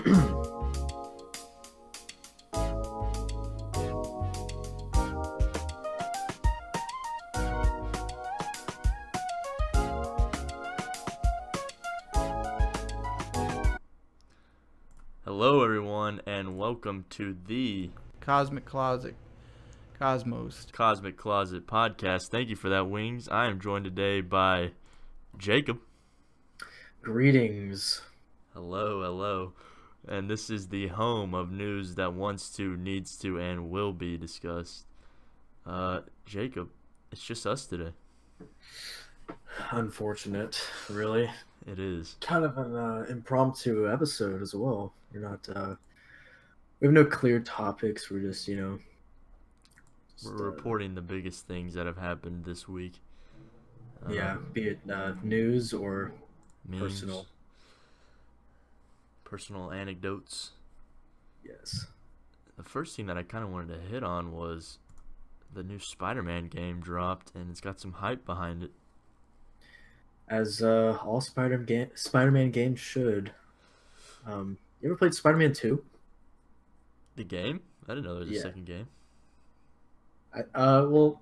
Hello, everyone, and welcome to the Cosmic Closet. Cosmos. Cosmic Closet podcast. Thank you for that, Wings. I am joined today by Jacob. Greetings. Hello. And this is the home of news that wants to, needs to, and will be discussed. Jacob, it's just us today. Unfortunate, really. It is. Kind of an impromptu episode as well. We're not, we have no clear topics. We're just, We're reporting the biggest things that have happened this week. Yeah, be it news or Memes, personal anecdotes. Yes. The first thing that I kind of wanted to hit on was the new Spider-Man game dropped, and it's got some hype behind it. As all Spider-Man games should. You ever played Spider-Man 2? The game? I didn't know there was a Yeah. second game. Well,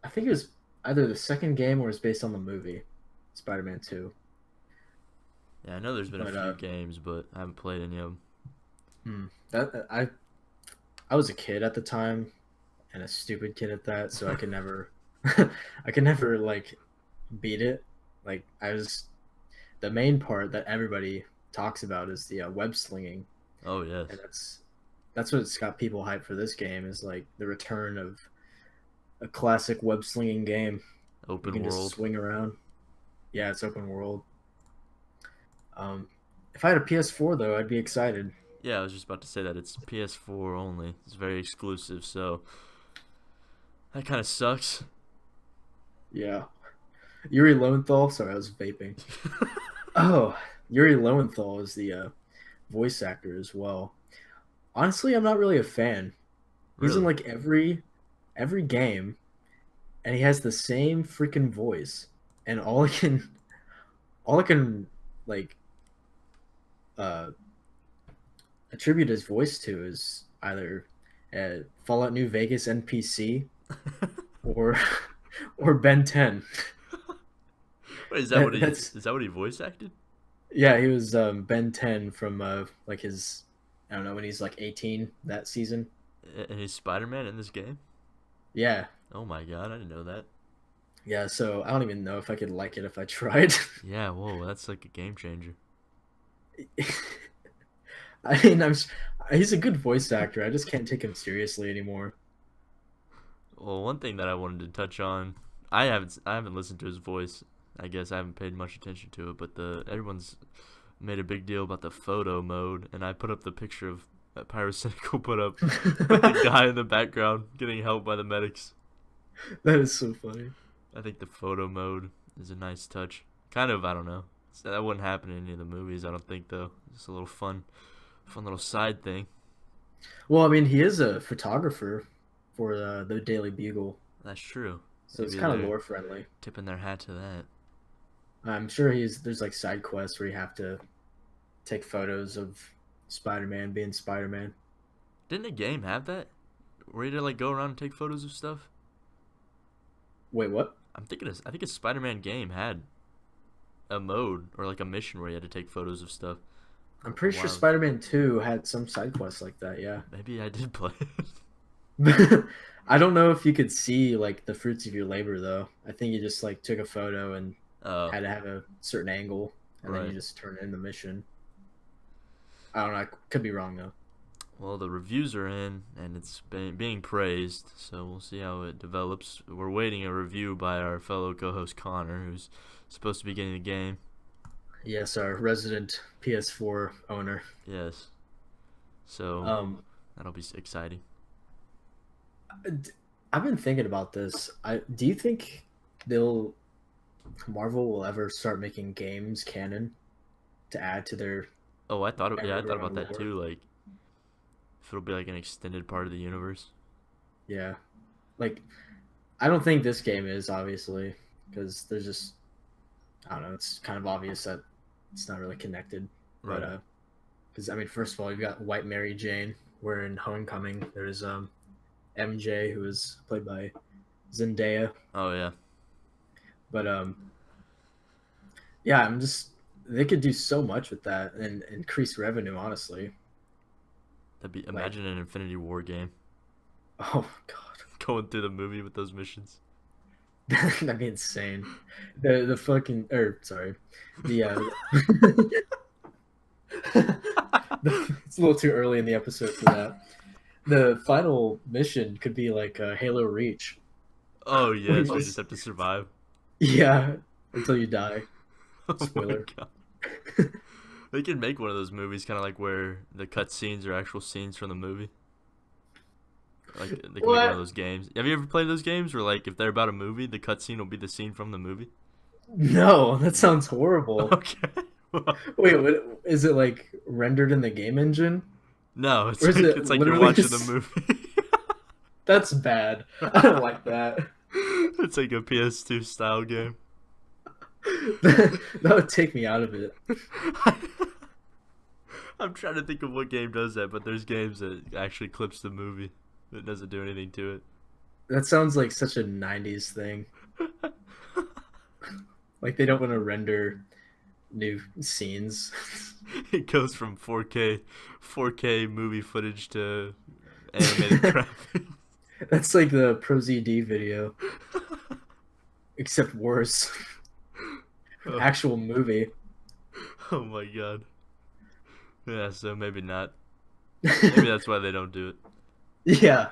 I think it was either the second game or it's based on the movie, Spider-Man 2. Yeah, I know there's been a few games, but I haven't played any of them. I was a kid at the time, and a stupid kid at that, so I could never, like beat it. Like the main part that everybody talks about is the web slinging. Oh yes, and that's what's got people hyped for this game, is like the return of a classic web slinging game. Open you can world. Just swing around. Yeah, it's open world. If I had a PS4 though, I'd be excited. Yeah, I was just about to say that it's PS4 only. It's very exclusive, so that kind of sucks. Yeah. Yuri Lowenthal. Sorry, I was vaping. Oh, Yuri Lowenthal is the voice actor as well. Honestly, I'm not really a fan. He's in like every game, and he has the same freaking voice. And all I can like attribute his voice to is either Fallout New Vegas NPC or Ben 10. Wait, is that what he voice acted? Yeah, he was Ben 10 from like his, I don't know, when he's like 18 that season. And he's Spider-Man in this game? Yeah. Oh my god, I didn't know that. Yeah, so I don't even know if I could like it if I tried. Yeah, whoa, that's like a game changer. I mean, he's a good voice actor. I just can't take him seriously anymore. Well, one thing that I wanted to touch on, I haven't listened to his voice. I guess I haven't paid much attention to it, but everyone's made a big deal about the photo mode, and I put up the picture of that Pyrocynical put up with the guy in the background getting helped by the medics. That is so funny. I think the photo mode is a nice touch. Kind of, I don't know. That wouldn't happen in any of the movies, I don't think, though. Just a little fun little side thing. Well, I mean, he is a photographer for the Daily Bugle. That's true. So maybe it's kind of lore friendly. Tipping their hat to that. I'm sure there's like side quests where you have to take photos of Spider-Man being Spider-Man. Didn't a game have that? Where you had to like go around and take photos of stuff? Wait, what? I think a Spider-Man game had a mode or like a mission where you had to take photos of stuff. I'm pretty sure Spider-Man 2 had some side quests like that, yeah. Maybe I did play it. I don't know if you could see like the fruits of your labor though. I think you just like took a photo and had to have a certain angle, and then you just turn in the mission. I don't know. I could be wrong though. Well, the reviews are in, and it's being praised, so we'll see how it develops. We're waiting a review by our fellow co-host Connor, who's supposed to be getting the game. Yes, our resident PS4 owner. Yes. So that'll be exciting. I've been thinking about this. Do you think Marvel will ever start making games canon to add to their? Oh, I thought about that too. Like, if it'll be like an extended part of the universe. Yeah, like I don't think this game is, obviously, because there's just, I don't know. It's kind of obvious that it's not really connected. Right. But Because I mean, first of all, you've got White Mary Jane. Where in Homecoming, there's MJ, who is played by Zendaya. Oh yeah. But yeah, I'm just they could do so much with that and increase revenue. Honestly, Imagine an Infinity War game oh god, going through the movie with those missions. that'd be insane. The fucking sorry, the it's a little too early in the episode for that. The final mission could be like Halo Reach. Oh yeah, so you just have to survive. Yeah, until you die. Oh my Spoiler. God. They could make one of those movies kind of like where the cut scenes are actual scenes from the movie. Like they can make one of those games. Have you ever played those games where like if they're about a movie, the cut scene will be the scene from the movie? No, that sounds horrible. Okay. Wait, what, is it like rendered in the game engine? No, it's Or is like, it it's like you're literally watching just- the movie. That's bad. I don't like that. It's like a PS2 style game. That would take me out of it. I'm trying to think of what game does that, but there's games that actually clips the movie. It doesn't do anything to it. That sounds like such a 90s thing. Like they don't want to render new scenes. It goes from 4K movie footage to animated graphics. That's like the Pro ZD video, except worse. Oh. Actual movie. Oh my god. Yeah, so maybe not. Maybe that's why they don't do it. Yeah.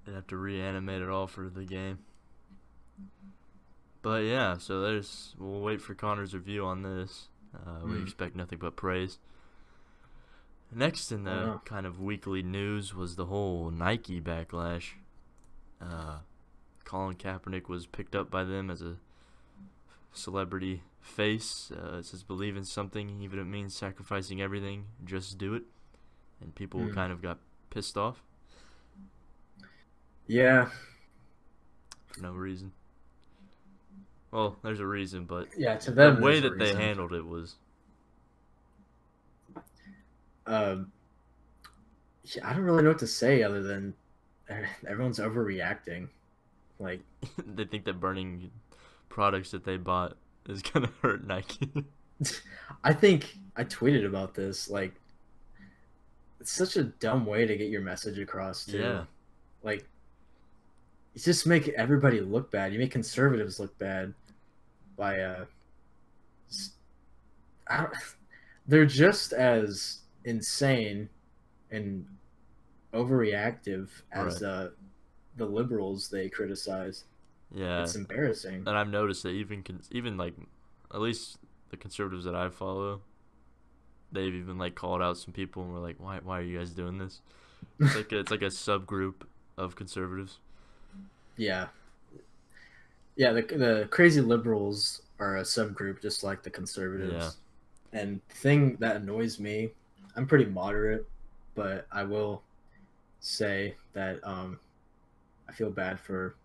They have to reanimate it all for the game. But yeah, so we'll wait for Connor's review on this. We expect nothing but praise. Next in the kind of weekly news was the whole Nike backlash. Colin Kaepernick was picked up by them as a celebrity face. It says believe in something, even if it means sacrificing everything, just do it. And people kind of got pissed off. Yeah. For no reason. Well, there's a reason, but Yeah, to them, the way there's a that they reason. handled it was... Yeah, I don't really know what to say other than everyone's overreacting. Like, they think that burning products that they bought is going to hurt Nike. I think I tweeted about this. Like, it's such a dumb way to get your message across, too. Yeah. Like, you just make everybody look bad. You make conservatives look bad by, they're just as insane and overreactive as the liberals they criticize. Yeah. It's embarrassing. And I've noticed that even like, at least the conservatives that I follow, they've even like called out some people and were like, why are you guys doing this? It's like a subgroup of conservatives. Yeah. Yeah, the crazy liberals are a subgroup just like the conservatives. Yeah. And the thing that annoys me, I'm pretty moderate, but I will say that I feel bad for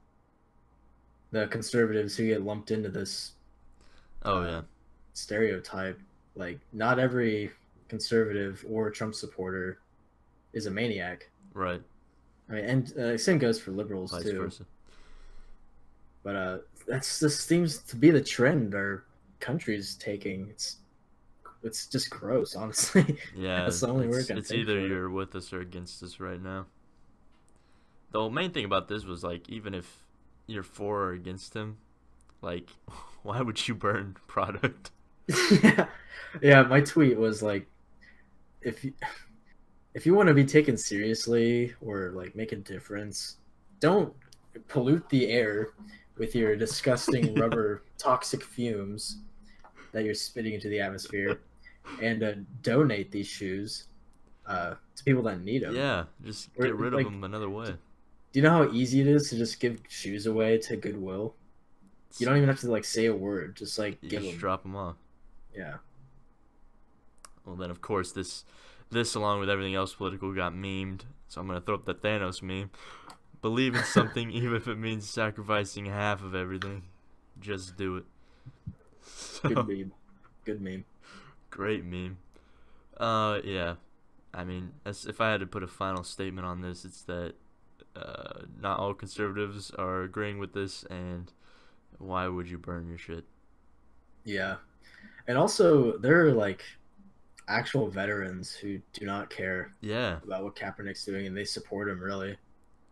the conservatives who get lumped into this stereotype. Like, not every conservative or Trump supporter is a maniac. Right. I mean, and same goes for liberals Vice too. versa. But this seems to be the trend our country's taking. It's just gross, honestly. Yeah, That's the only word I can it's think either for it. you're with us or against us right now. The main thing about this was like, even if you're for or against him, like, why would you burn product? Yeah. My tweet was like, if you want to be taken seriously or like make a difference, don't pollute the air with your disgusting rubber toxic fumes that you're spitting into the atmosphere, and donate these shoes to people that need them. Yeah, just get rid of them another way. Do you know how easy it is to just give shoes away to Goodwill? You don't even have to like say a word, just like You give just them. drop them off. Yeah. Well, then of course this along with everything else political got memed. So I'm gonna throw up the Thanos meme. Believe in something, even if it means sacrificing half of everything. Just do it. So, Good meme. Good meme. great meme. Yeah. I mean, if I had to put a final statement on this, it's that not all conservatives are agreeing with this, and why would you burn your shit? Yeah. And also, there are like actual veterans who do not care Yeah. about what Kaepernick's doing, and they support him really.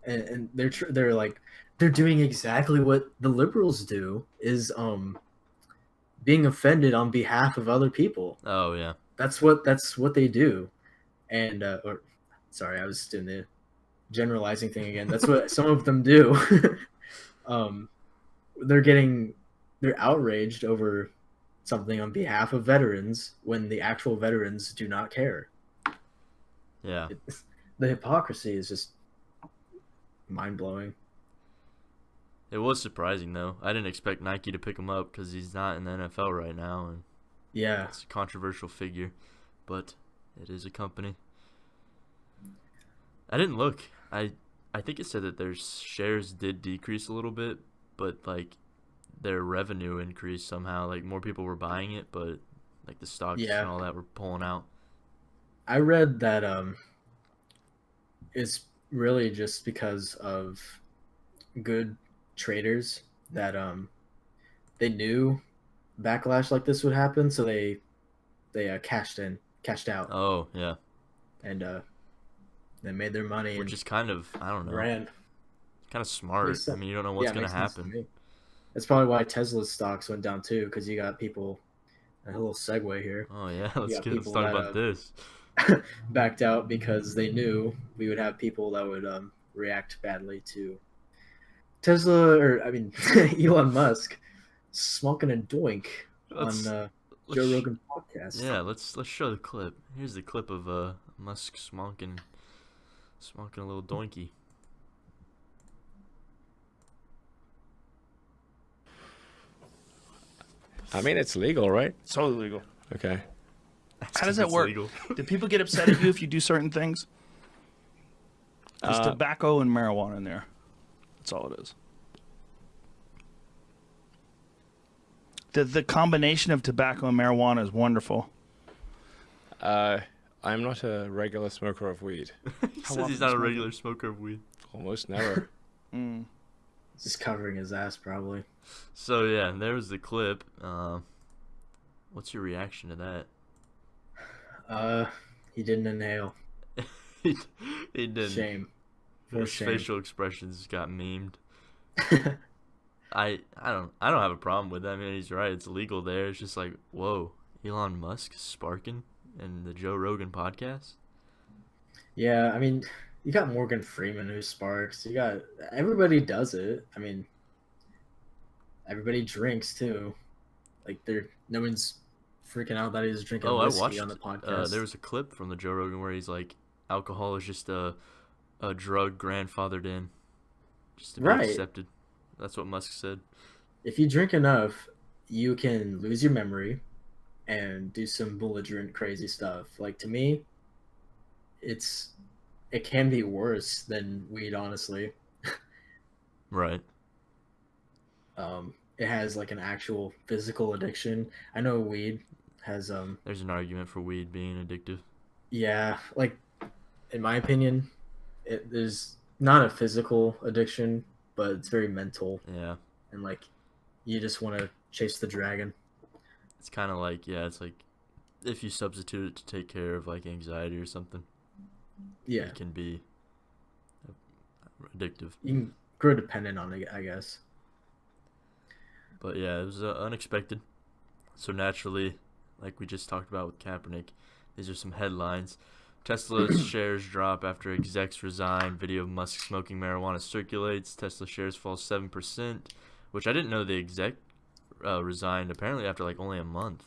And they're like they're doing exactly what the liberals do is being offended on behalf of other people. Oh yeah. That's what they do. And or sorry, I was doing the generalizing thing again. That's what some of them do. um, they're outraged over something on behalf of veterans when the actual veterans do not care. Yeah. The hypocrisy is just mind blowing. It was surprising though. I didn't expect Nike to pick him up because he's not in the NFL right now, and Yeah, it's a controversial figure, but it is a company. I didn't look. I think it said that their shares did decrease a little bit, but like their revenue increased somehow. Like more people were buying it, but like the stocks yeah. and all that were pulling out. I read that it's really just because of good traders that they knew backlash like this would happen, so they cashed out, Oh yeah, and they made their money which and is kind of, I don't know, ran. kind of smart. Makes I sense. mean, you don't know Yeah, what's it gonna makes sense to happen. me. That's probably why Tesla's stocks went down too, because you got people. A little segue here. Oh yeah, You got let's people talk that about this. backed out because they knew we would have people that would react badly to Tesla, or I mean Elon Musk smoking a doink on Let's Joe let's Rogan podcast. yeah, let's show the clip. Here's the clip of Musk smoking a little doinky. I mean, it's legal, right? It's totally legal. Okay. How does that It's work? legal. Do people get upset at you if you do certain things? There's tobacco and marijuana in there. That's all it is. The combination of tobacco and marijuana is wonderful. I'm not a regular smoker of weed. He How says he's often not a smoke it? regular smoker of weed. Almost never. Just covering his ass, probably. So yeah, there was the clip. What's your reaction to that? He didn't inhale. he didn't. Shame. For His shame. facial expressions got memed. I don't have a problem with that. I mean, he's right. It's illegal there. It's just like, whoa, Elon Musk sparking in the Joe Rogan podcast. Yeah, I mean, you got Morgan Freeman who sparks. You got everybody does it. I mean, everybody drinks too. Like no one's freaking out that he's drinking Oh, I whiskey watched. on the podcast. There was a clip from the Joe Rogan where he's like, alcohol is just a drug grandfathered in, just to be Right. accepted. That's what Musk said. If you drink enough, you can lose your memory and do some belligerent, crazy stuff. Like to me, it can be worse than weed, honestly. Right. It has like an actual physical addiction. I know weed has There's an argument for weed being addictive. yeah, like in my opinion, there's not a physical addiction, but it's very mental, Yeah. and like you just want to chase the dragon. It's kind of like, yeah, it's like if you substitute it to take care of like anxiety or something, Yeah, it can be addictive. you can grow dependent on it, I guess. But yeah, it was unexpected. So naturally, like we just talked about with Kaepernick, these are some headlines. Tesla's shares drop after execs resign. Video of Musk smoking marijuana circulates. Tesla shares fall 7%, which I didn't know the exec resigned apparently after like only a month.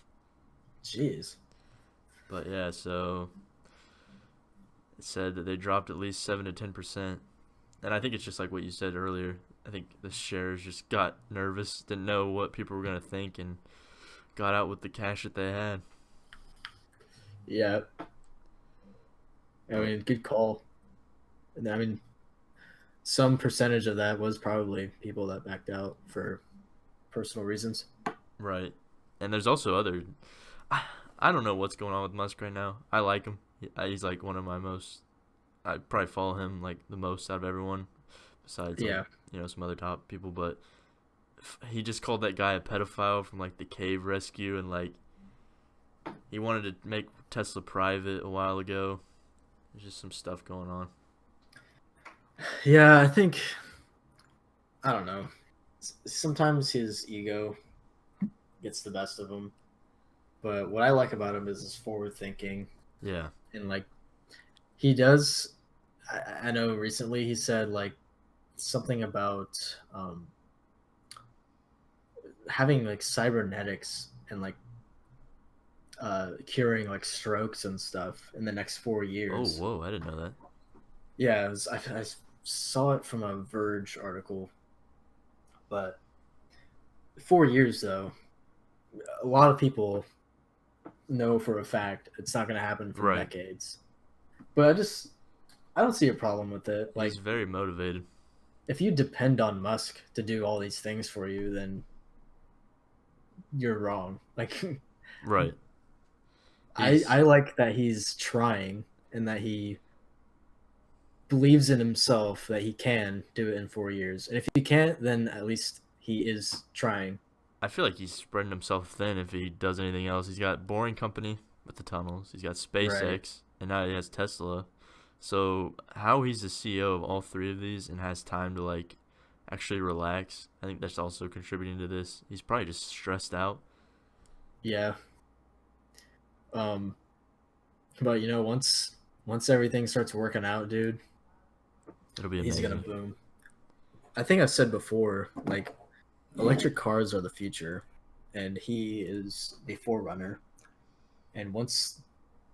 Jeez. But yeah, so it said that they dropped at least 7 to 10%. And I think it's just like what you said earlier. I think the shares just got nervous, didn't know what people were going to think, and got out with the cash that they had. Yeah. I mean, good call. And I mean, some percentage of that was probably people that backed out for personal reasons. Right. And there's also other... I don't know what's going on with Musk right now. I like him. He's like one of my most. I'd probably follow him like the most out of everyone, besides like, some other top people. But he just called that guy a pedophile from like the cave rescue, and like he wanted to make Tesla private a while ago. There's just some stuff going on. Yeah, I don't know. Sometimes his ego gets the best of him. But what I like about him is his forward thinking. Yeah. And like he does, I know recently he said like something about having like cybernetics and like curing like strokes and stuff in the next 4 years. Oh, whoa! I didn't know that. Yeah, I saw it from a Verge article. But 4 years though, a lot of people know for a fact it's not going to happen for decades. But I don't see a problem with it. Like, he's very motivated. If you depend on Musk to do all these things for you, then you're wrong. Like, right. I like that he's trying and that he believes in himself that he can do it in 4 years. And if he can't, then at least he is trying. I feel like he's spreading himself thin if he does anything else. He's got Boring Company with the tunnels. He's got SpaceX, and now he has Tesla. So how he's the CEO of all three of these and has time to like actually relax, I think that's also contributing to this. He's probably just stressed out. Yeah. But once everything starts working out, dude, it'll be amazing. He's gonna boom. I think I said before, like, electric cars are the future, and he is the forerunner. And once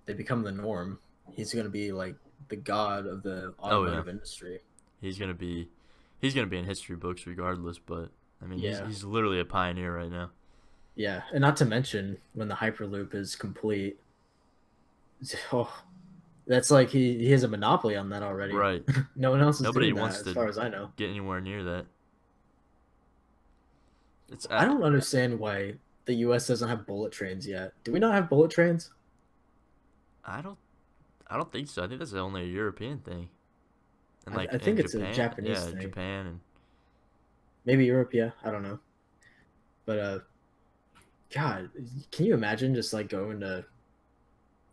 they become the norm, he's gonna be like the god of the automotive industry. He's gonna be in history books regardless. But I mean, he's literally a pioneer right now. Yeah, and not to mention when the Hyperloop is complete. That's like he has a monopoly on that already. Right. No one else is Nobody doing wants that, to, as far as I know, get anywhere near that. I don't understand why the U.S. doesn't have bullet trains yet. Do we not have bullet trains? I don't think so. I think that's only a European thing. And like I think it's Japan, a Japanese thing. Japan and maybe Europe. Yeah, I don't know. But God, can you imagine just like going to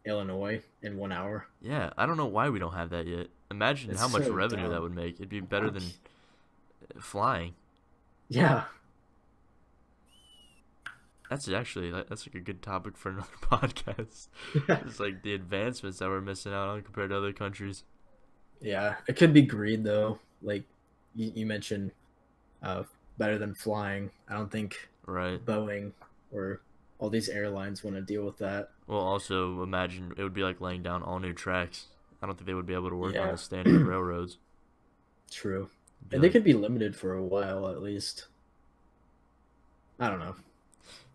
Illinois in 1 hour? Yeah, I don't know why we don't have that yet. Imagine how much revenue that would make. It'd be better than flying. Yeah. That's like a good topic for another podcast. It's like the advancements that we're missing out on compared to other countries. Yeah, it could be greed though. Like you mentioned, better than flying. I don't think Boeing or all these airlines want to deal with that. Well, also imagine it would be like laying down all new tracks. I don't think they would be able to work on the standard railroads. True, and they could be limited for a while at least. I don't know.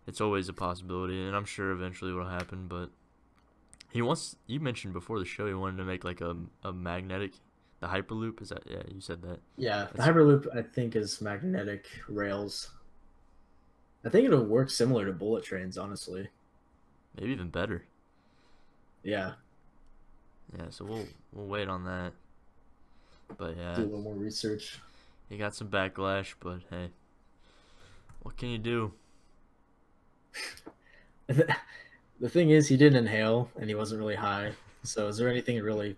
It's always a possibility, and I'm sure eventually it'll happen. But you mentioned before the show, he wanted to make like a magnetic, the Hyperloop. Is that? Yeah, you said that. Yeah, the Hyperloop I think is magnetic rails. I think it'll work similar to bullet trains, honestly. Maybe even better. Yeah. Yeah, so we'll wait on that. But yeah, do a little more research. He got some backlash, but hey, what can you do? The thing is, he didn't inhale, and he wasn't really high. So, is there anything to really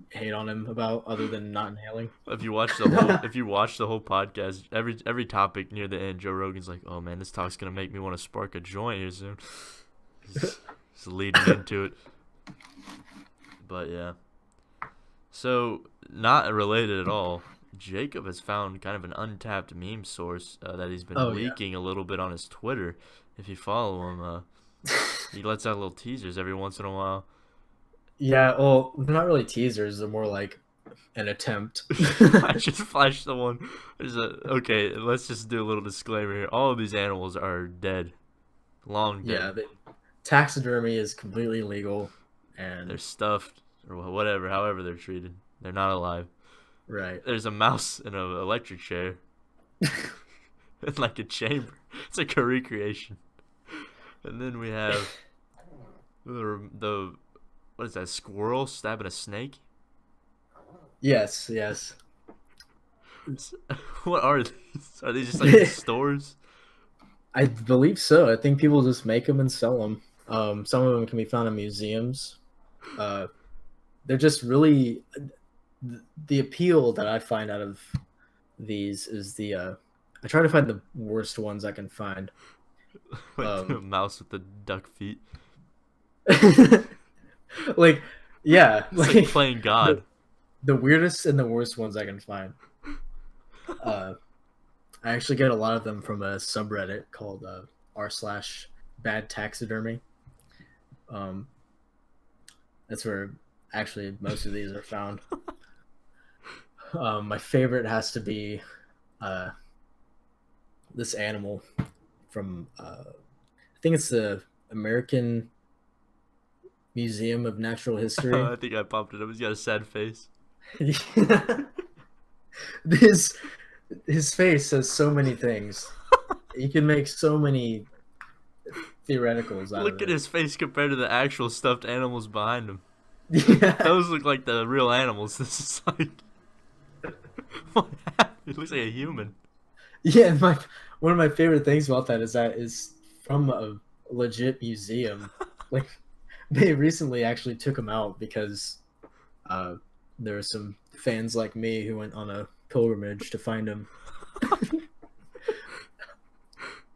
hate on him about other than not inhaling? If you watch the whole podcast, every topic near the end, Joe Rogan's like, "Oh man, this talk's gonna make me want to spark a joint here soon." He's leading into it. But yeah. So, not related at all. Jacob has found kind of an untapped meme source that he's been leaking a little bit on his Twitter. If you follow him, he lets out little teasers every once in a while. Yeah, well, they're not really teasers. They're more like an attempt. I just flashed the one. Okay, let's just do a little disclaimer here. All of these animals are dead. Long dead. Yeah, taxidermy is completely legal. And they're stuffed or whatever, however they're treated. They're not alive. Right. There's a mouse in an electric chair. In like a chamber. It's like a recreation. And then we have The what is that? Squirrel stabbing a snake? Yes, yes. What are these? Are they just like in stores? I believe so. I think people just make them and sell them. Some of them can be found in museums. They're just really the appeal that I find out of these is I try to find the worst ones I can find. Like the mouse with the duck feet. Like, yeah, It's like playing God. The weirdest and the worst ones I can find. I actually get a lot of them from a subreddit called r/bad taxidermy. That's where actually most of these are found. My favorite has to be this animal from I think it's the American Museum of Natural History. I think I popped it up. He's got a sad face. His face says so many things. You can make so many theoreticals out Look of at it. his face compared to the actual stuffed animals behind him. Yeah. Those look like the real animals. This is like what happened? It looks like a human. Yeah, one of my favorite things about that is from a legit museum. Like, they recently actually took him out because there were some fans like me who went on a pilgrimage to find him.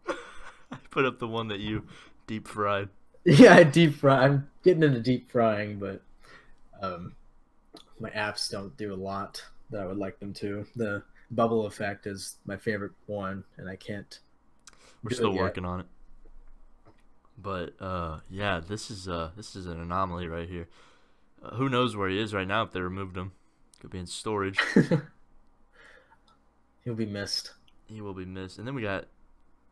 I put up the one that you deep fried. Yeah, I'm getting into deep frying, but my apps don't do a lot that I would like them to. The bubble effect is my favorite one, and I can't. We're still working on it. But yeah, this is an anomaly right here. Who knows where he is right now if they removed him? Could be in storage. He'll be missed. He will be missed. And then we got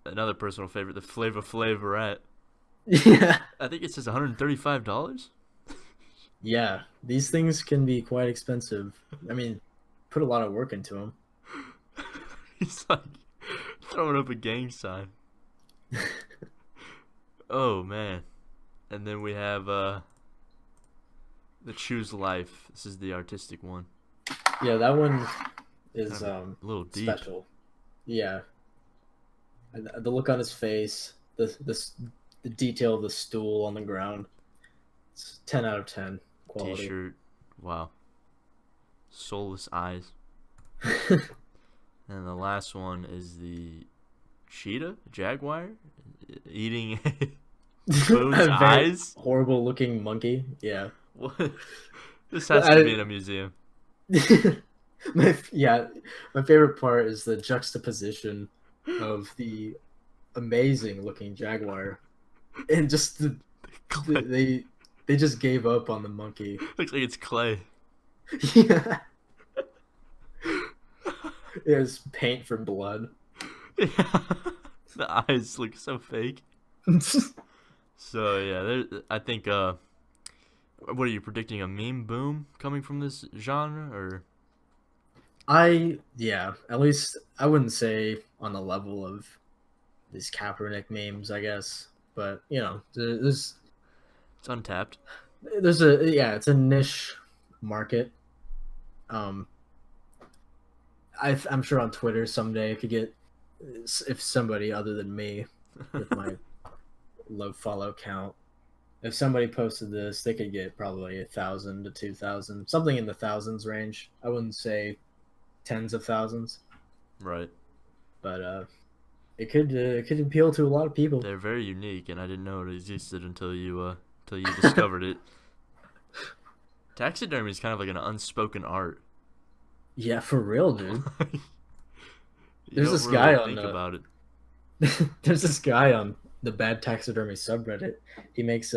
another personal favorite, the Flavor Flav rat. Yeah. I think it says $135. Yeah, these things can be quite expensive. I mean, put a lot of work into them. He's like throwing up a gang sign. Oh man. And then we have the Choose Life. This is the artistic one. Yeah, that one is a little deep. special. Yeah. And the look on his face, the detail of the stool on the ground. It's 10 out of 10 quality. T-shirt. Wow. Soulless eyes. And the last one is the cheetah, jaguar, eating Boone's A very eyes. horrible looking monkey. Yeah. What? This has to be in a museum. my favorite part is the juxtaposition of the amazing looking jaguar and just they just gave up on the monkey. Looks like it's clay. Yeah. There's paint for blood. Yeah. The eyes look so fake. So yeah, I think what are you predicting, a meme boom coming from this genre, or? At least I wouldn't say on the level of these Kaepernick memes, I guess, but you know, It's untapped. it's a niche market. I'm sure on Twitter someday I could get, if somebody other than me with my low follow count, if somebody posted this, they could get probably 1,000 to 2,000, something in the thousands range. I wouldn't say tens of thousands, Right. but it could appeal to a lot of people. They're very unique, and I didn't know it existed until you discovered it. Taxidermy is kind of like an unspoken art. Yeah, for real, dude. You There's don't this really guy think about it. There's this guy on the Bad Taxidermy subreddit. He makes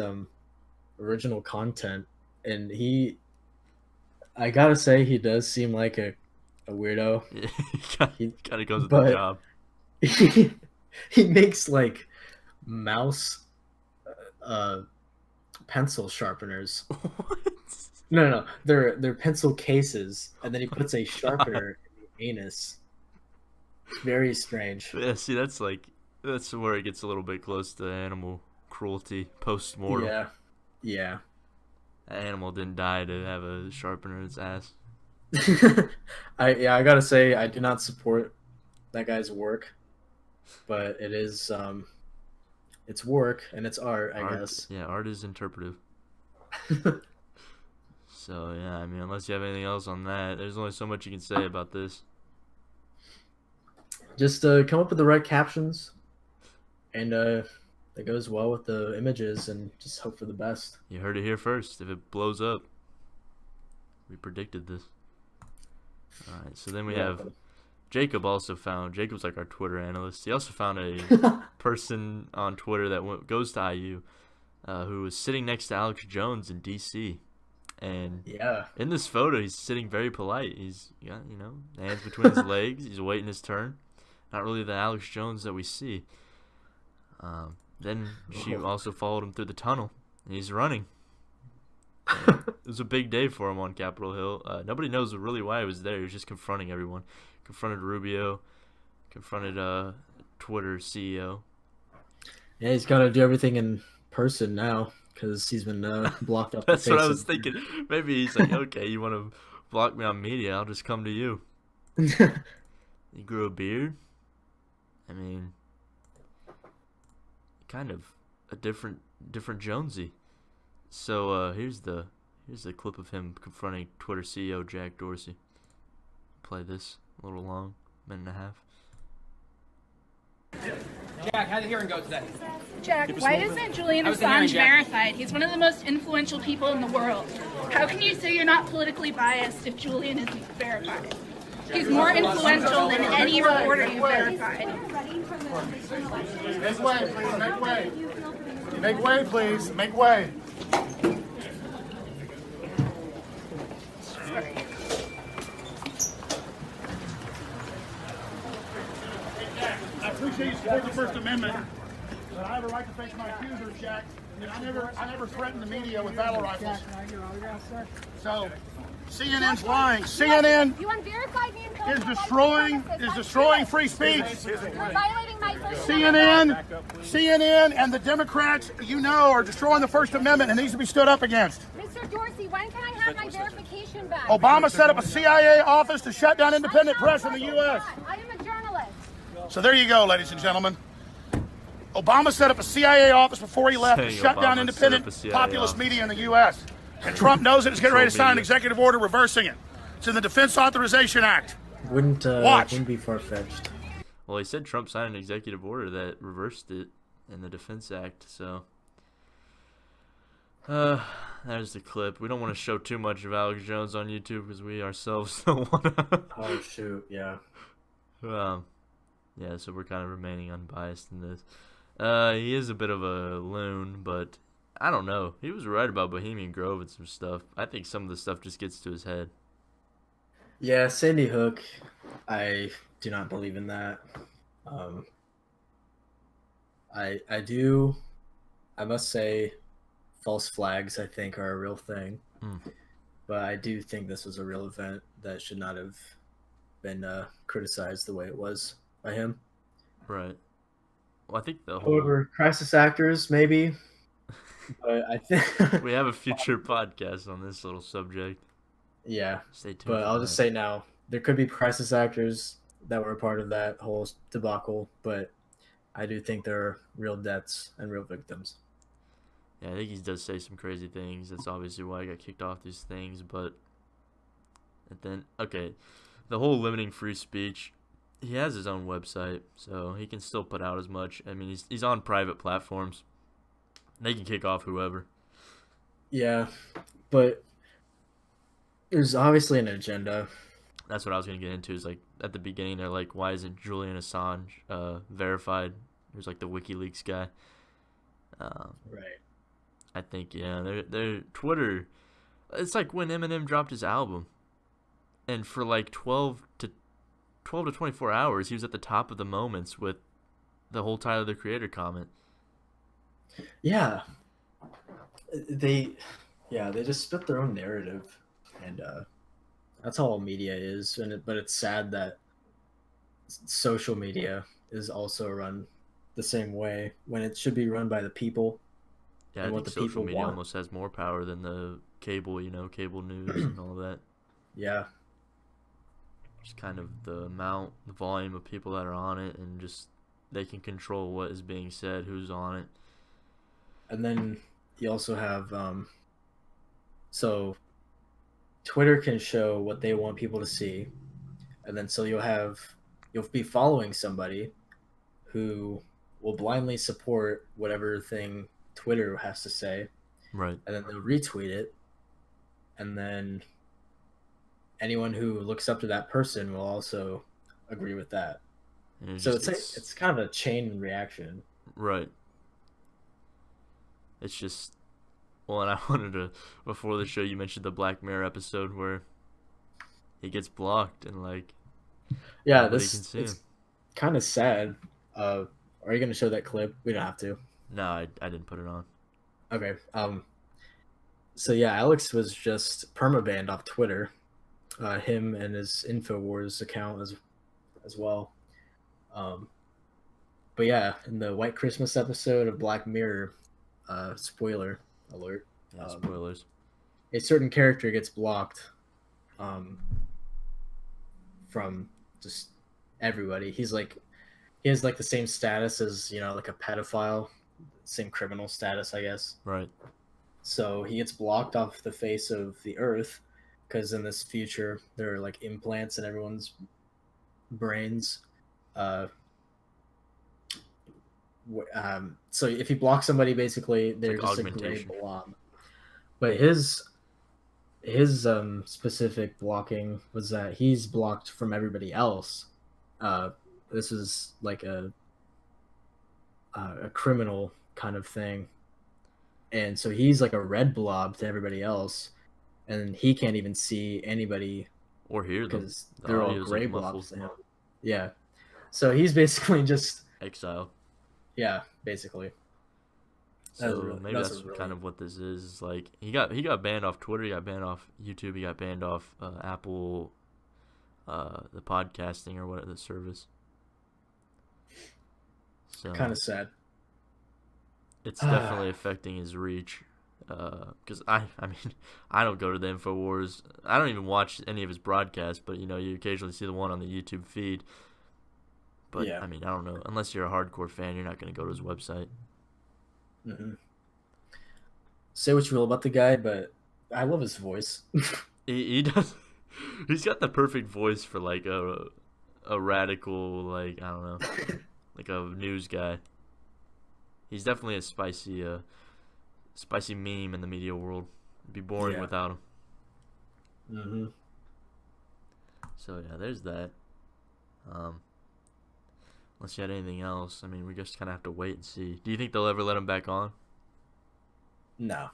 original content, and I gotta say, he does seem like a weirdo. Yeah, he kind of goes with but- the job. He makes like mouse pencil sharpeners. What? No, they're pencil cases, and then he puts a sharpener in the anus. Very strange. Yeah, see, that's where it gets a little bit close to animal cruelty post mortem. Yeah, Yeah. That animal didn't die to have a sharpener in its ass. I gotta say I do not support that guy's work, but it's work and it's art, I guess. Yeah, art is interpretive. So yeah, I mean, unless you have anything else on that, there's only so much you can say about this. Just come up with the right captions, and that goes well with the images, and just hope for the best. You heard it here first. If it blows up, we predicted this. All right, so then we have Jacob also found. Jacob's like our Twitter analyst. He also found a person on Twitter that goes to IU, who was sitting next to Alex Jones in D.C. And Yeah. in this photo, he's sitting very polite. He's got, hands between his legs. He's waiting his turn. Not really the Alex Jones that we see. Then she also followed him through the tunnel, and he's running. And it was a big day for him on Capitol Hill. Nobody knows really why he was there. He was just confronting everyone. Confronted Rubio. Confronted Twitter CEO. Yeah, he's got to do everything in person now because he's been blocked up. That's what I was thinking. Maybe he's like, okay, you want to block me on media? I'll just come to you. He grew a beard. I mean, kind of a different Jonesy. So here's the clip of him confronting Twitter CEO Jack Dorsey. Play this a little long, minute and a half. Jack, how'd the hearing go today? Jack, why isn't Julian Assange verified? He's one of the most influential people in the world. How can you say you're not politically biased if Julian isn't verified? He's more influential than any reporter you've verified. Make way, please, make way. Make way, please, make way. I appreciate you support the First Amendment, but I have a right to face my accusers, Jack. I never threatened the media with battle rifles. So, CNN's lying. CNN You unverified me and is destroying free speech. You're violating my First CNN and the Democrats, are destroying the First Amendment and needs to be stood up against. Mr. Dorsey, when can I have my verification back? Obama set up a CIA office to shut down independent press in the U.S. I am a journalist. So there you go, ladies and gentlemen. Obama set up a CIA office before he left to Saying shut down Obama independent set up a CIA populist office. media in the U.S. And Trump knows it. He's getting ready to sign an media. executive order reversing it. It's in the Defense Authorization Act. Wouldn't Watch. be far-fetched. Well, he said Trump signed an executive order that reversed it in the Defense Act, so there's the clip. We don't want to show too much of Alex Jones on YouTube because we ourselves don't want to. Oh shoot, yeah. Yeah, so we're kind of remaining unbiased in this. He is a bit of a loon, but I don't know. He was right about Bohemian Grove and some stuff. I think some of the stuff just gets to his head. Yeah, Sandy Hook, I do not believe in that. I must say, false flags, I think, are a real thing. But I do think this was a real event that should not have been criticized the way it was by him. Right. Well, I think the whole... However, crisis actors, maybe. But I think... we have a future podcast on this little subject. Yeah. Stay tuned. But for I'll that. just say now, there could be crisis actors that were a part of that whole debacle, but I do think there are real deaths and real victims. Yeah, I think he does say some crazy things. That's obviously why I got kicked off these things. But then, okay, the whole limiting free speech, he has his own website, so he can still put out as much. I mean, he's on private platforms. They can kick off whoever. Yeah, but there's obviously an agenda. That's what I was going to get into. Is like at the beginning, they're like, why isn't Julian Assange verified? There's like the WikiLeaks guy. Right. I think, yeah, they're Twitter. It's like when Eminem dropped his album, and for like 12 to 24 hours, he was at the top of the moments with the whole Tyler the Creator comment. Yeah. They just spit their own narrative, and that's how all media is. But it's sad that social media is also run the same way when it should be run by the people. Yeah, I and what think the social people media want. almost has more power than the cable, cable news and all that. Yeah. Just kind of the volume of people that are on it, and just they can control what is being said, who's on it. And then you also have so Twitter can show what they want people to see, and then so you'll be following somebody who will blindly support whatever thing Twitter has to say, Right. and then they'll retweet it, and then anyone who looks up to that person will also agree with that. And So it's kind of a chain reaction. right. It's just, well, and I wanted to, before the show, you mentioned the Black Mirror episode where he gets blocked and like, Yeah, nobody can this see it's him. kind of sad. Are you going to show that clip? We don't have to. No, I didn't put it on. Okay. So yeah, Alex was just permabanned off Twitter. Him and his Infowars account as well. But yeah, in the White Christmas episode of Black Mirror, spoiler alert. Yeah, spoilers. A certain character gets blocked from just everybody. He has like the same status as, like a pedophile, same criminal status, I guess. Right. So he gets blocked off the face of the earth because in this future there are like implants in everyone's brains. So if you block somebody, basically they're like just a gray augmentation. blob. But his specific blocking was that he's blocked from everybody else. This is like a criminal kind of thing, and so he's like a red blob to everybody else, and he can't even see anybody Or hear them. because they're all audio's, gray like, blobs to muffled. him. Yeah, so he's basically just Exile. basically. So maybe that's kind of what this is. Like he got banned off Twitter, he got banned off YouTube, he got banned off Apple, the podcasting or what the service. So Kind of sad. it's definitely affecting his reach. Because I mean, I don't go to the Infowars. I don't even watch any of his broadcasts, but you occasionally see the one on the YouTube feed. But Yeah. I mean, I don't know. Unless you're a hardcore fan, you're not going to go to his website. Mm-hmm. Say what you will about the guy, but I love his voice. He does. He's got the perfect voice for like a radical, like, I don't know, like a news guy. He's definitely a spicy meme in the media world. It'd be boring without him. Mm-hmm. So yeah, there's that. Unless you had anything else, I mean, we just kind of have to wait and see. Do you think they'll ever let him back on? No.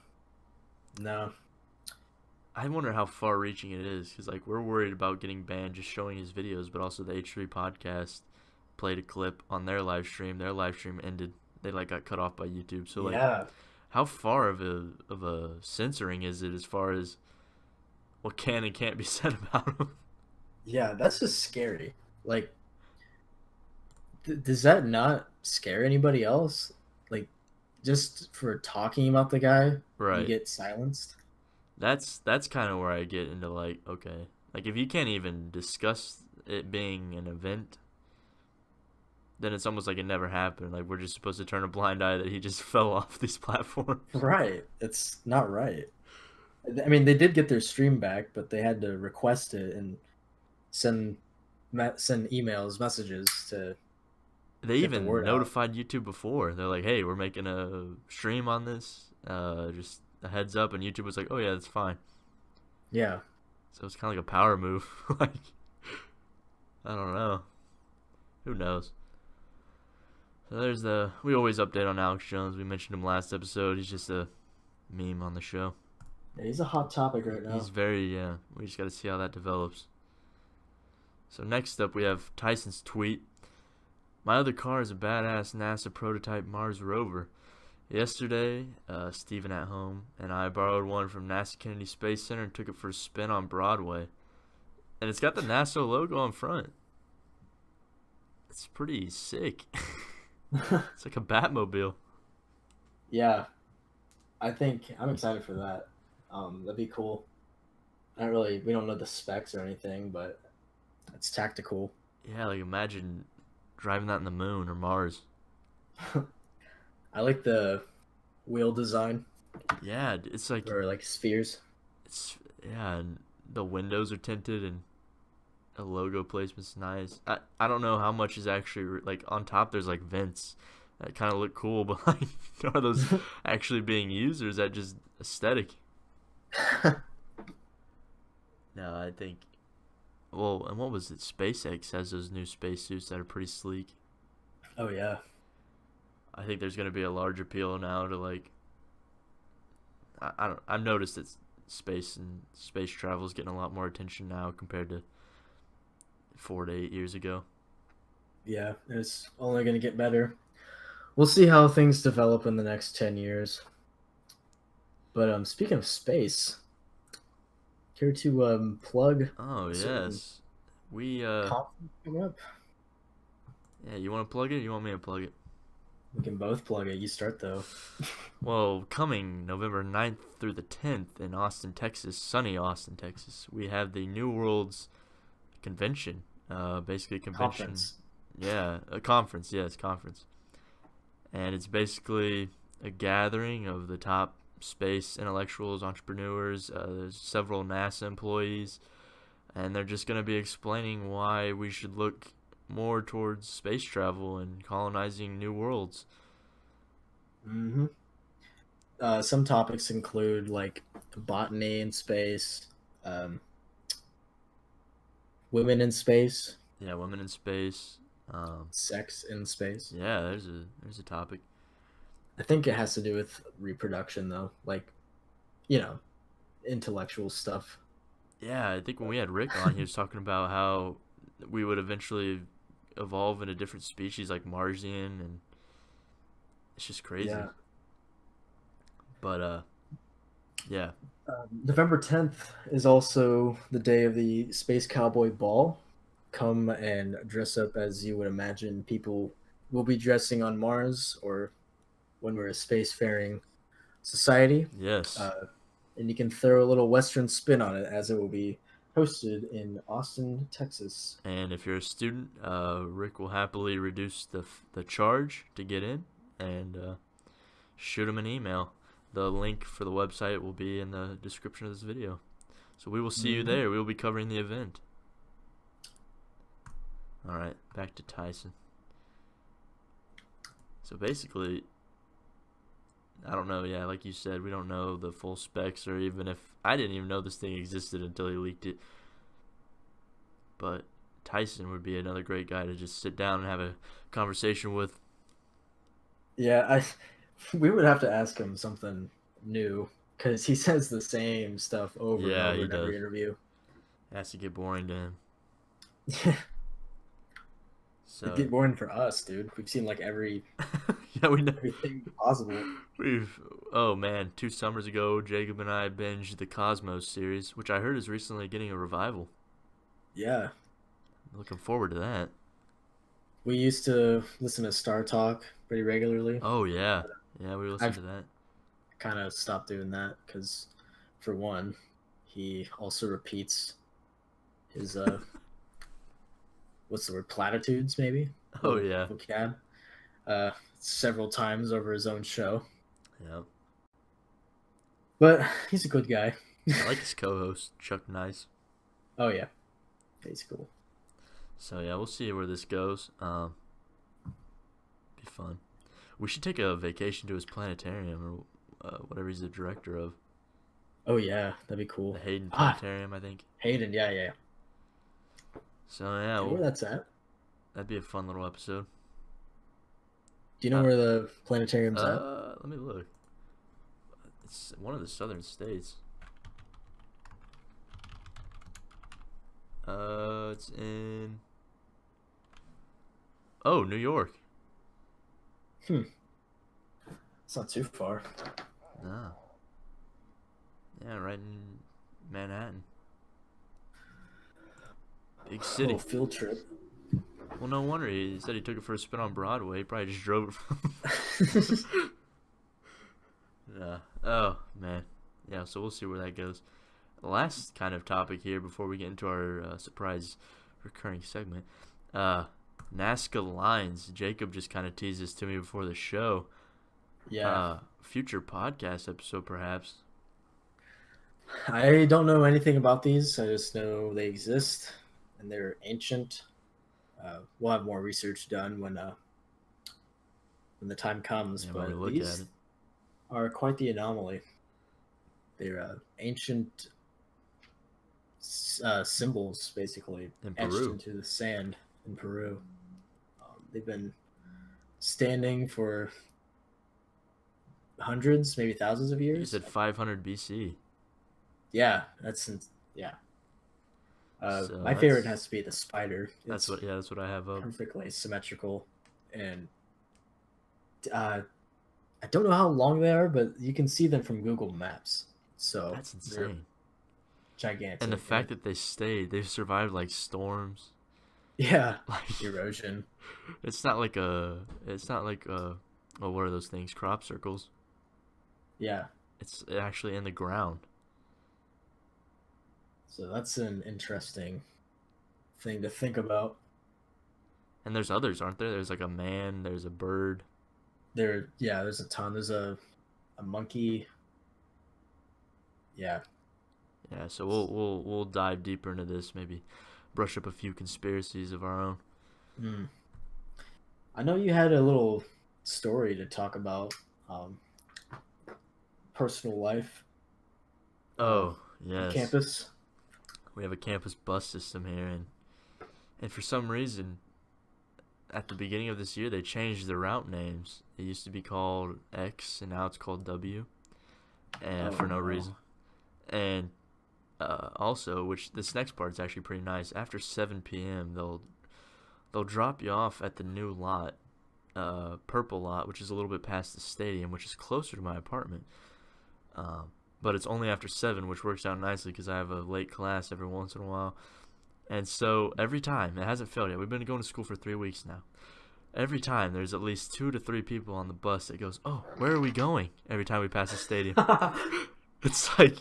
I wonder how far-reaching it is, because like we're worried about getting banned just showing his videos, but also the H3 podcast played a clip on their live stream. Their live stream ended. They like got cut off by YouTube. So like, how far of a censoring is it as far as what can and can't be said about him? Yeah, that's just scary. Like, does that not scare anybody else? Like, just for talking about the guy, Right. you get silenced? That's kind of where I get into like, okay, like if you can't even discuss it being an event, then it's almost like it never happened. Like we're just supposed to turn a blind eye that he just fell off these platforms. Right. It's not right. I mean, they did get their stream back, but they had to request it and send emails, messages to. They get the even word notified YouTube before. They're like, hey, we're making a stream on this. Just a heads up. And YouTube was like, oh, yeah, that's fine. Yeah. So it's kind of like a power move. Like, I don't know. Who knows? So we always update on Alex Jones. We mentioned him last episode. He's just a meme on the show. Yeah, he's a hot topic right now. He's very, we just got to see how that develops. So next up, we have Tyson's tweet. My other car is a badass NASA prototype Mars rover. Yesterday, Steven at home and I borrowed one from NASA Kennedy Space Center and took it for a spin on Broadway. And it's got the NASA logo on front. It's pretty sick. It's like a Batmobile. Yeah. I think I'm excited for that. That'd be cool. We don't know the specs or anything, but it's tactical. Yeah, like imagine driving that in the moon or Mars. I like the wheel design Yeah, it's like or like spheres. and the windows are tinted and the logo placement's nice. I don't know how much is actually like on top. There's like vents that kind of look cool, but like are those actually being used or is that just aesthetic? No, I think. Well, and what was it? SpaceX has those new spacesuits that are pretty sleek. Oh yeah. I think there's gonna be a large appeal now to like. I don't. I've noticed that space travel is getting a lot more attention now compared to 4 to 8 years ago. Yeah, it's only going to get better. We'll see how things develop in the next 10 years. But speaking of space, care to plug? Oh certain yes, we conference coming up? yeah. You want to plug it? Or you want me to plug it? We can both plug it. You start though. Well, coming November 9th through the 10th in Austin, Texas, sunny Austin, Texas, we have the New Worlds convention. Basically a convention. Conference. Yeah, a conference. Yes, conference. And it's basically a gathering of the top space intellectuals, entrepreneurs. There's several NASA employees, and they're just going to be explaining why we should look more towards space travel and colonizing new worlds. Mm-hmm. Some topics include like botany in space, women in space, Yeah, women in space. sex in space. Yeah, there's a topic. I think it has to do with reproduction though, like, you know, intellectual stuff. Yeah, I think when we had Rick on, he was talking about how we would eventually evolve in a different species like Marsian, and it's just crazy. Yeah. But yeah. November 10th is also the day of the Space Cowboy Ball. Come and dress up as you would imagine people will be dressing on Mars or when we're a spacefaring society. Yes. And you can throw a little Western spin on it as it will be hosted in Austin, Texas. And if you're a student, Rick will happily reduce the charge to get in, and shoot him an email. The link for the website will be in the description of this video. So we will see you there. We will be covering the event. All right, back to Tyson. So basically, I don't know. Yeah, like you said, we don't know the full specs, or even if I didn't even know this thing existed until he leaked it. But Tyson would be another great guy to just sit down and have a conversation with. Yeah, we would have to ask him something new because he says the same stuff over and over in every interview. It has to get boring to him. So It'd get boring for us, dude. We've seen like every yeah, we know everything possible. Oh man, 2 summers ago, Jacob and I binged the Cosmos series, which I heard is recently getting a revival. Yeah. Looking forward to that. We used to listen to Star Talk pretty regularly. Oh yeah, yeah, we listened to that. Kind of stopped doing that because, for one, he also repeats his what's the word, platitudes maybe? Oh yeah. Vocab. Several times over his own show. Yeah. But he's a good guy. I like his co-host Chuck Nice. Oh yeah, he's cool. So yeah, we'll see where this goes. Be fun. We should take a vacation to his planetarium or whatever he's the director of. Oh yeah, that'd be cool. The Hayden Planetarium, I think. Hayden, yeah. So yeah, where that's at? That'd be a fun little episode. Do you know where the planetarium's at? Let me look. It's one of the southern states. It's in. Oh, New York. It's not too far. No. Yeah, right in Manhattan. Big city. Oh, field trip. Well, no wonder he said he took it for a spin on Broadway. He probably just drove it from. Yeah. man. Yeah, so we'll see where that goes. Last kind of topic here before we get into our surprise recurring segment. Nazca lines. Jacob just kind of teased this to me before the show. Yeah. Future podcast episode, perhaps. I don't know anything about these. I just know they exist and they're ancient. We'll have more research done when the time comes. Yeah, when but we look these at it. are quite the anomaly. They're ancient symbols, basically, In etched Peru. into the sand in Peru. They've been standing for hundreds, maybe thousands of You years. said 500 BC. Yeah, yeah. So My favorite has to be the spider. That's what I have up. Perfectly symmetrical, and I don't know how long they are, but you can see them from Google Maps. So That's they're insane. gigantic. And the fact that they've survived like storms. yeah, Like erosion. it's not like what are those things? Crop circles. Yeah, It's actually in the ground. so that's an interesting thing to think about. And there's others, aren't there? There's like a man, there's a bird. There's a ton. There's a monkey. Yeah, Yeah, so we'll dive deeper into this, maybe brush up a few conspiracies of our own. I know you had a little story to talk about, personal life. Oh, yes. Campus. We have a campus bus system here, and for some reason, at the beginning of this year, they changed the route names. It used to be called X, and now it's called W, and for no reason. And also, which this next part is actually pretty nice. After 7 p.m., they'll drop you off at the new lot, purple lot, which is a little bit past the stadium, which is closer to my apartment. But it's only after 7, which works out nicely because I have a late class every once in a while. And so every time, it hasn't failed yet. We've been going to school for 3 weeks now. Every time, there's at least 2 to 3 people on the bus that goes, "Oh, where are we going?" Every time we pass the stadium. It's like,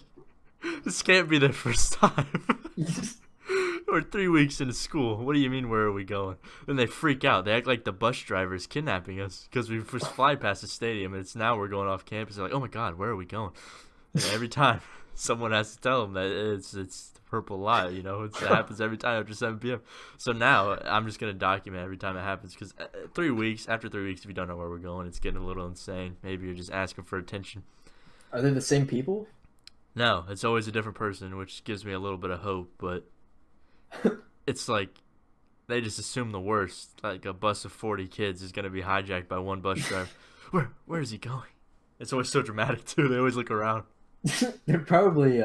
this can't be their first time. We're 3 weeks into school. What do you mean, where are we going? Then they freak out. They act like the bus driver is kidnapping us because we first fly past the stadium, and it's now we're going off campus. They're like, "Oh my God, where are we going?" And every time, someone has to tell them that it's the purple lot. It happens every time after 7 p.m. So now I'm just gonna document every time it happens because after 3 weeks, if you don't know where we're going, it's getting a little insane. Maybe you're just asking for attention. Are they the same people? No, it's always a different person, which gives me a little bit of hope, but it's like they just assume the worst. Like a bus of 40 kids is going to be hijacked by one bus driver. Where is he going? It's always so dramatic, too. They always look around. They're probably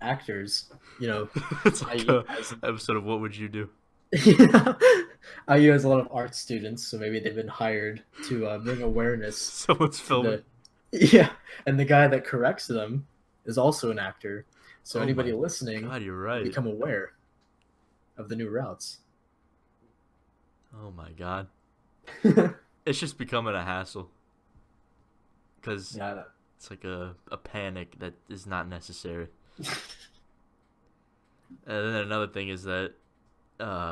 actors, It's like an episode of What Would You Do? IU has a lot of art students, so maybe they've been hired to bring awareness. Someone's filming. Yeah, and the guy that corrects them is also an actor. So Oh anybody my listening God, you're right. become aware of the new routes. Oh my God. It's just becoming a hassle. Because Yeah, it's like a panic that is not necessary. And then another thing is that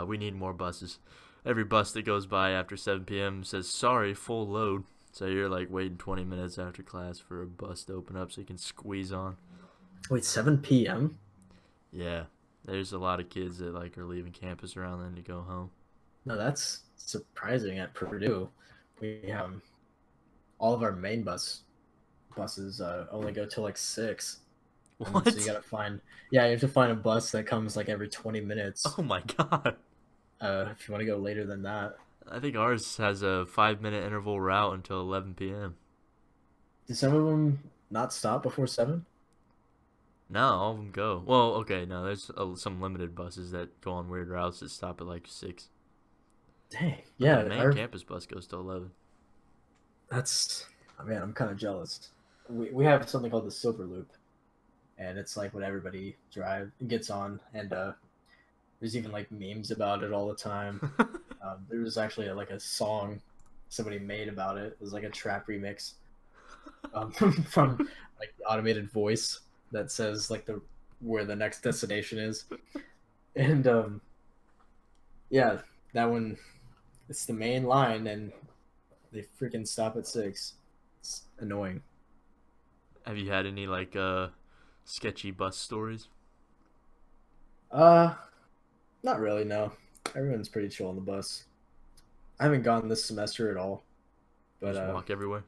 we need more buses. Every bus that goes by after 7 p.m. says, "Sorry, full load." So you're like waiting 20 minutes after class for a bus to open up so you can squeeze on. wait, 7 p.m.? Yeah, there's a lot of kids that like are leaving campus around then to go home. No, that's surprising. At Purdue, we have all of our main buses only go till like 6. And What? So you have to find a bus that comes like every 20 minutes. Oh my God. If you want to go later than that. I think ours has a 5-minute interval route until 11 p.m. Do some of them not stop before 7? No, all of them go. Well, okay, no, there's some limited buses that go on weird routes that stop at like 6. Dang. But Yeah, the main campus bus goes to 11. I'm kind of jealous. We have something called the Silver Loop, and it's like what everybody gets on, and there's even like memes about it all the time. There was actually like a song somebody made about it. It was like a trap remix. from like the automated voice that says like the where the next destination is, and yeah, that one, it's the main line, and they freaking stop at 6. It's annoying. Have you had any like sketchy bus stories? Not really. No, everyone's pretty chill on the bus. I haven't gone this semester at all, but Just walk everywhere.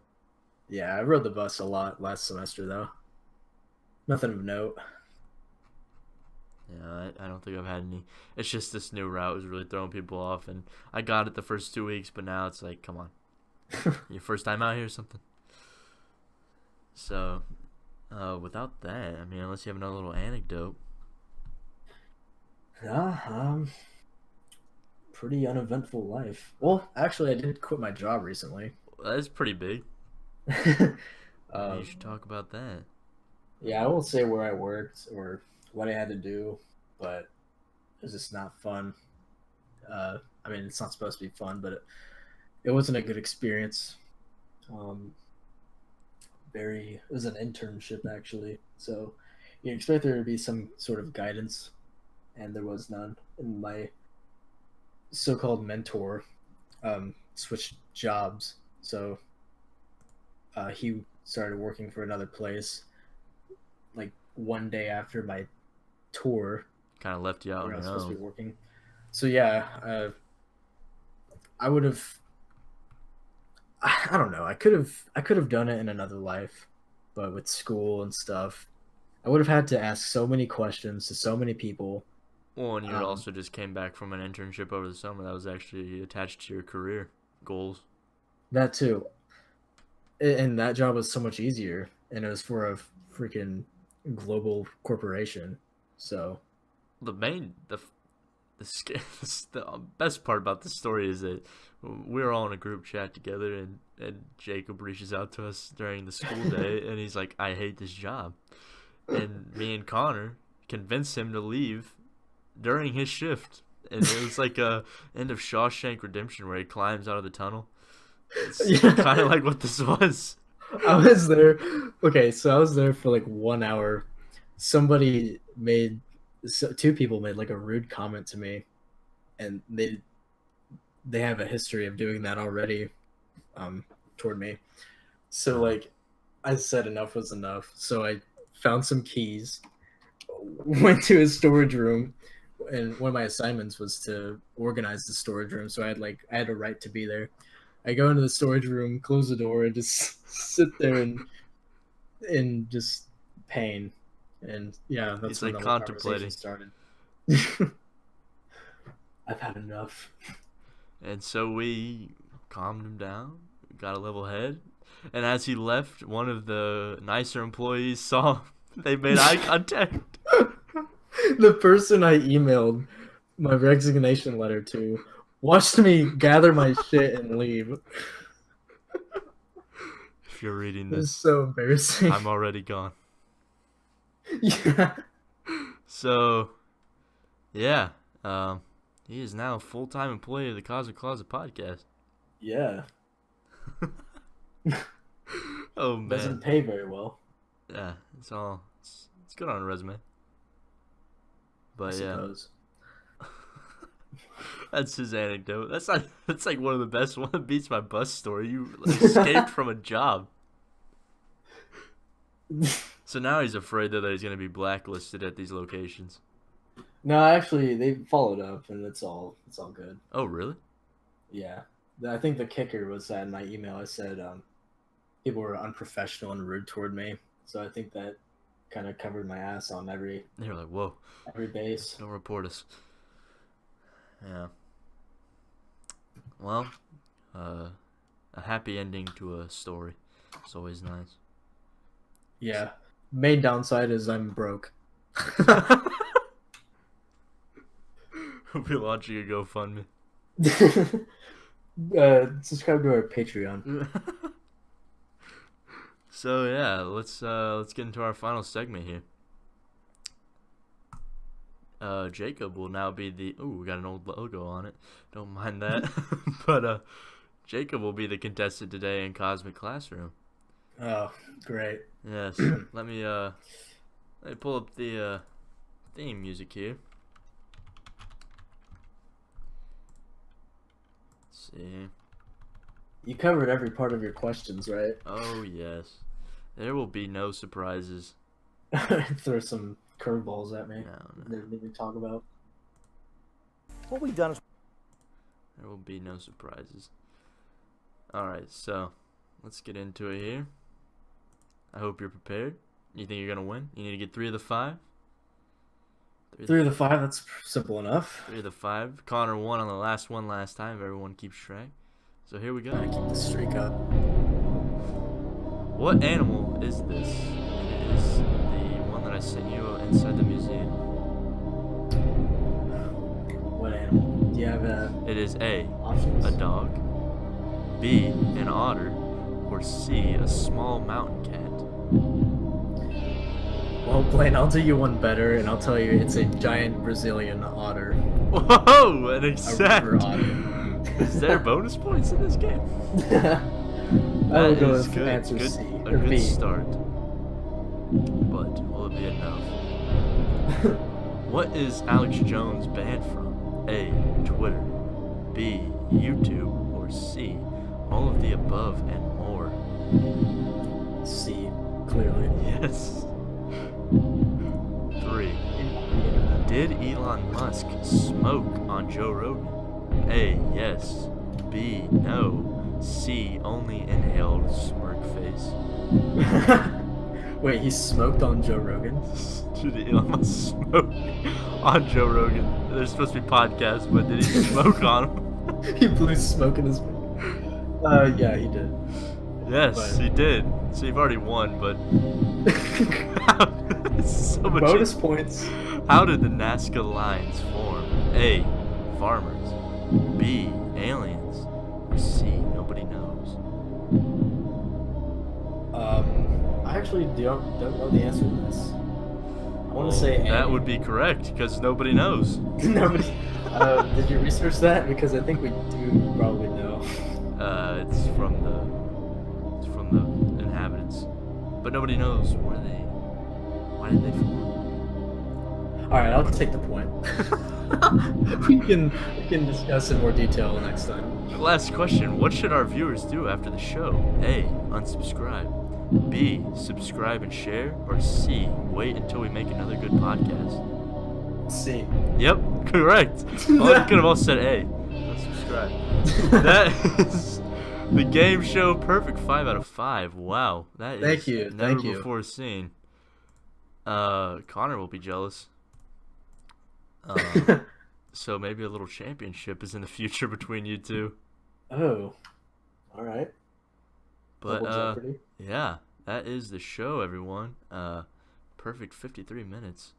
yeah, I rode the bus a lot last semester though. Nothing of note. Yeah, I don't think I've had any. It's just this new route is really throwing people off, and I got it the first 2 weeks, but now it's like, come on, your first time out here or something. So, without that, I mean, unless you have another little anecdote. Yeah, pretty uneventful life. Well, actually, I did quit my job recently. That's pretty big. You You should talk about that. Yeah, I won't say where I worked or what I had to do, but it was just not fun. I mean, it's not supposed to be fun, but it wasn't a good experience. It was an internship actually, so you expect there to be some sort of guidance, and there was none. And my so-called mentor switched jobs, so he started working for another place like one day after my tour. Kind of left you out Where I on was your supposed to be own. working. So yeah, I would have. I don't know. I could have done it in another life, but with school and stuff, I would have had to ask so many questions to so many people. Well, and you also just came back from an internship over the summer that was actually attached to your career goals. That too, and that job was so much easier, and it was for a freaking global corporation. So The main, the best part about the story is that we were all in a group chat together, and Jacob reaches out to us during the school day, and he's like, I hate this job. And me and Connor convinced him to leave during his shift. And it was like a end of Shawshank Redemption where he climbs out of the tunnel. It's kind of like what this was. I was there. Okay, so I was there for like 1 hour. Two people made like a rude comment to me, and they have a history of doing that already toward me. So like I said enough was enough. So I found some keys, went to his storage room, and one of my assignments was to organize the storage room, so I had a right to be there. I go into the storage room, close the door, and just sit there in just pain. And yeah, that's He's when like the whole contemplating. conversation started. I've had enough. And so we calmed him down, got a level head, and as he left, one of the nicer employees saw him. They made eye contact. The person I emailed my resignation letter to watched me gather my shit and leave. If you're reading It was this, so embarrassing. I'm already gone. Yeah. So, yeah, he is now a full-time employee of the Cosmic Closet podcast. Yeah. Oh man, Doesn't pay very well. yeah, it's good on a resume. But I yeah, suppose. that's his anecdote. That's like one of the best one that beats my bus story. You escaped from a job. So now he's afraid that he's going to be blacklisted at these locations. No, actually, they followed up, and it's all good. Oh, really? Yeah, I think the kicker was that in my email I said people were unprofessional and rude toward me, so I think that kind of covered my ass on every They were like, whoa, base. don't report us. Yeah. Well, a happy ending to a story. It's always nice. Yeah, main downside is I'm broke. We'll be launching a GoFundMe. Subscribe to our Patreon. So yeah, let's get into our final segment here. Jacob will now be the we got an old logo on it. Don't mind that. But Jacob will be the contestant today in Cosmic Classroom. Oh, great. Yes. Let me pull up the theme music here. Let's see. You covered every part of your questions, right? Oh yes. There will be no surprises. Throw some curveballs at me. No. Didn't even talk about. What we've done is There will be no surprises. Alright, so let's get into it here. I hope you're prepared. You think you're gonna win? You need to get 3 of the 5? 3 of the 5, that's simple enough. 3 of the 5. Connor won on the last one last time, if everyone keeps track. So here we go. Gotta keep the streak up. What animal is this? It is the one that I sent you inside the museum. What animal? Do you have It is A, options? a dog, B, an otter, or C, a small mountain cat. Well, Blaine, I'll do you one better, and I'll tell you it's a giant Brazilian otter. Whoa, an A exact. river otter. Is there bonus points in this game? I will That go is with good. answer Good- C. A Or good B. start. But will it be enough? What is Alex Jones banned from? A, Twitter, B, YouTube, or C, all of the above and more? C, clearly. Yes. 3. Did Elon Musk smoke on Joe Rogan? A, yes. B, no. C, only inhaled smirk face. Wait, he smoked on Joe Rogan? Did Elon Musk smoke on Joe Rogan? There's supposed to be podcasts, but did he smoke on him? He blew smoke in his yeah, he did. Yes, But- he did. So you've already won, but so much. Bonus points. How did the Nazca lines form? A, farmers. B, aliens. Or C, nobody knows. I actually don't know the answer to this. I want to say A. that would be correct because nobody knows. Nobody. Did you research that? Because I think we do probably know. It's from the inhabitants, but nobody knows why did they form. All right, I'll take the point. we can discuss in more detail next time. Last question: what should our viewers do after the show? A, unsubscribe. B, subscribe and share. Or C, wait until we make another good podcast. C. Yep, correct. Well, you could have also said A. Unsubscribe. That is the game show perfect 5 out of 5. Wow, that is Thank you, never thank you. before seen. Connor will be jealous. So maybe a little championship is in the future between you two. Oh. All right. But Double Jeopardy. yeah, that is the show, everyone. Perfect 53 minutes.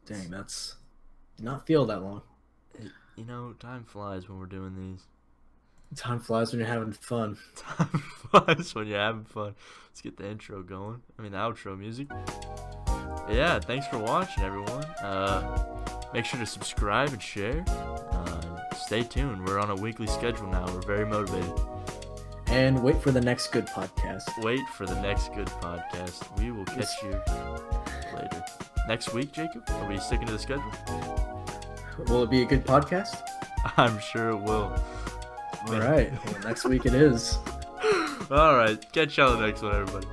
Dang, that's did not feel that long. You know, time flies when we're doing these. Time flies when you're having fun. Time flies when you're having fun. Let's get the intro going. I mean, the outro music. Yeah, thanks for watching, everyone. Make sure to subscribe and share. Stay tuned. We're on a weekly schedule now. We're very motivated. And wait for the next good podcast. Wait for the next good podcast. We will catch you later. Next week, Jacob? Are we sticking to the schedule? Will it be a good podcast? I'm sure it will. All right. Well, next week it is. All right. Catch you on the next one, everybody.